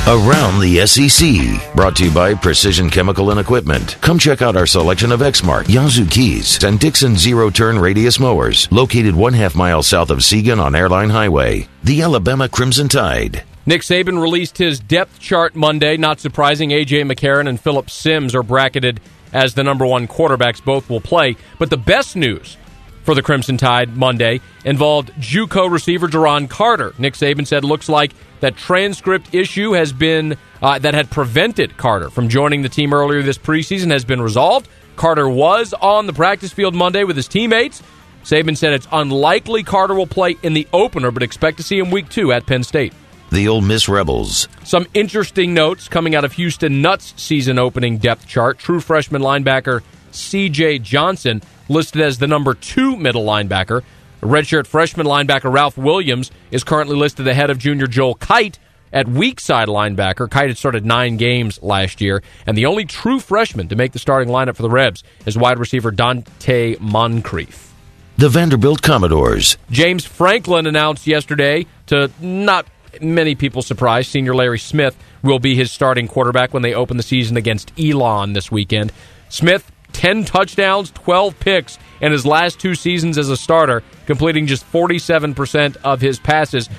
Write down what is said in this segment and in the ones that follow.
Around the SEC, brought to you by Precision Chemical and Equipment. Come check out our selection of Exmark, Yazoo keys, and Dixon zero-turn radius mowers, located 1/2 mile south of Seagan on Airline Highway. The Alabama Crimson Tide. Nick Saban released his depth chart Monday. Not surprising, A.J. McCarron and Phillip Sims are bracketed as the number one quarterbacks. Both will play. But the best news for the Crimson Tide Monday involved JUCO receiver Duron Carter. Nick Saban said looks like that transcript issue has been that had prevented Carter from joining the team earlier this preseason has been resolved. Carter was on the practice field Monday with his teammates. Saban said it's unlikely Carter will play in the opener, but expect to see him week 2 at Penn State. The Ole Miss Rebels. Some interesting notes coming out of Houston Nutt's season opening depth chart. True freshman linebacker C.J. Johnson listed as the number 2 middle linebacker. Redshirt freshman linebacker Ralph Williams is currently listed ahead of junior Joel Kite at weak side linebacker. Kite had started 9 games last year, and the only true freshman to make the starting lineup for the Rebs is wide receiver Dante Moncrief. The Vanderbilt Commodores. James Franklin announced yesterday, to not many people's surprise, senior Larry Smith will be his starting quarterback when they open the season against Elon this weekend. Smith, 10 touchdowns, 12 picks in his last 2 seasons as a starter, completing just 47% of his passes.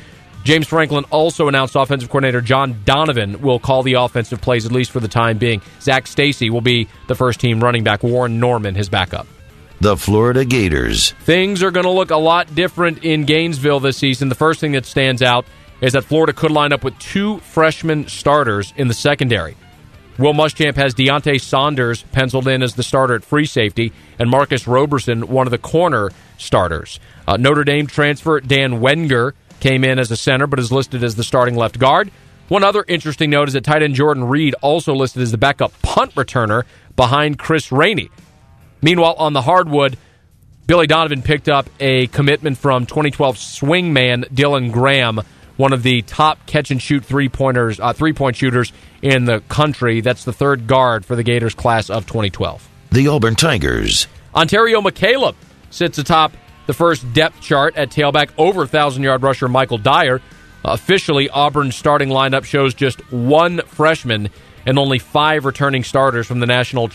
James Franklin also announced offensive coordinator John Donovan will call the offensive plays, at least for the time being. Zach Stacy will be the first-team running back. Warren Norman, his backup. The Florida Gators. Things are going to look a lot different in Gainesville this season. The first thing that stands out is that Florida could line up with 2 freshman starters in the secondary. Will Muschamp has Deontay Saunders penciled in as the starter at free safety, and Marcus Roberson, one of the corner starters. Notre Dame transfer Dan Wenger came in as a center, but is listed as the starting left guard. One other interesting note is that tight end Jordan Reed also listed as the backup punt returner behind Chris Rainey. Meanwhile, on the hardwood, Billy Donovan picked up a commitment from 2012 swingman Dylan Graham, one of the top catch-and-shoot three-point shooters in the country. That's the 3rd guard for the Gators class of 2012. The Auburn Tigers. Ontario McCaleb sits atop the first depth chart at tailback over 1,000-yard rusher Michael Dyer. Officially, Auburn's starting lineup shows just 1 freshman and only 5 returning starters from the national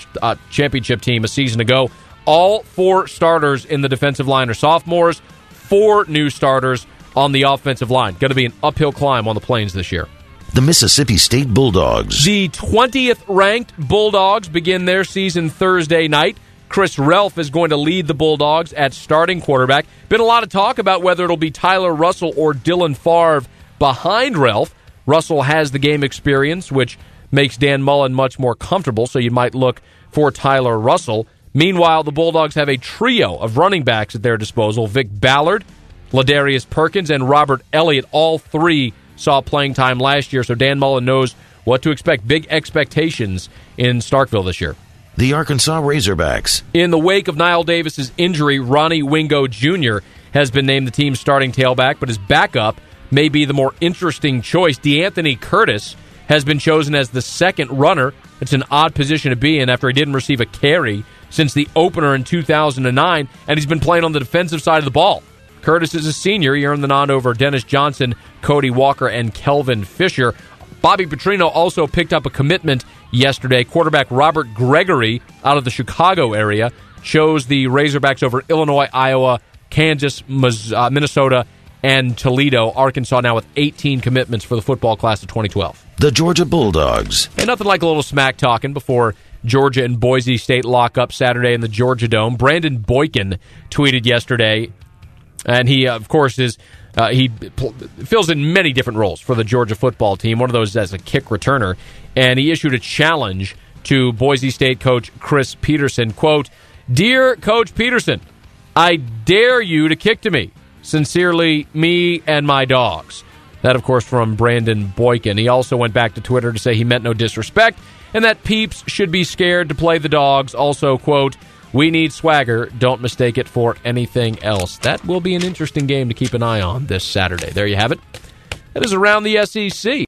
championship team a season ago. All 4 starters in the defensive line are sophomores, 4 new starters on the offensive line. Going to be an uphill climb on the Plains this year. The Mississippi State Bulldogs. The 20th ranked Bulldogs begin their season Thursday night. Chris Relf is going to lead the Bulldogs at starting quarterback. Been a lot of talk about whether it'll be Tyler Russell or Dylan Favre behind Relf. Russell has the game experience, which makes Dan Mullen much more comfortable, so you might look for Tyler Russell. Meanwhile, the Bulldogs have a trio of running backs at their disposal. Vic Ballard, Ladarius Perkins, and Robert Elliott. All 3 saw playing time last year, so Dan Mullen knows what to expect. Big expectations in Starkville this year. The Arkansas Razorbacks. In the wake of Niall Davis's injury, Ronnie Wingo Jr. has been named the team's starting tailback, but his backup may be the more interesting choice. DeAnthony Curtis has been chosen as the second runner. It's an odd position to be in after he didn't receive a carry since the opener in 2009, and he's been playing on the defensive side of the ball. Curtis is a senior. He earned the nod over Dennis Johnson, Cody Walker, and Kelvin Fisher. Bobby Petrino also picked up a commitment yesterday. Quarterback Robert Gregory out of the Chicago area chose the Razorbacks over Illinois, Iowa, Kansas, Minnesota, and Toledo. Arkansas now with 18 commitments for the football class of 2012. The Georgia Bulldogs. And nothing like a little smack talking before Georgia and Boise State lock up Saturday in the Georgia Dome. Brandon Boykin tweeted yesterday, and he, of course, is he fills in many different roles for the Georgia football team. One of those as a kick returner, and he issued a challenge to Boise State coach Chris Peterson. Quote, "Dear Coach Peterson, I dare you to kick to me. Sincerely, me and my dogs." That, of course, from Brandon Boykin. He also went back to Twitter to say he meant no disrespect and that peeps should be scared to play the dogs. Also, quote, "We need swagger. Don't mistake it for anything else." That will be an interesting game to keep an eye on this Saturday. There you have it. That is Around the SEC.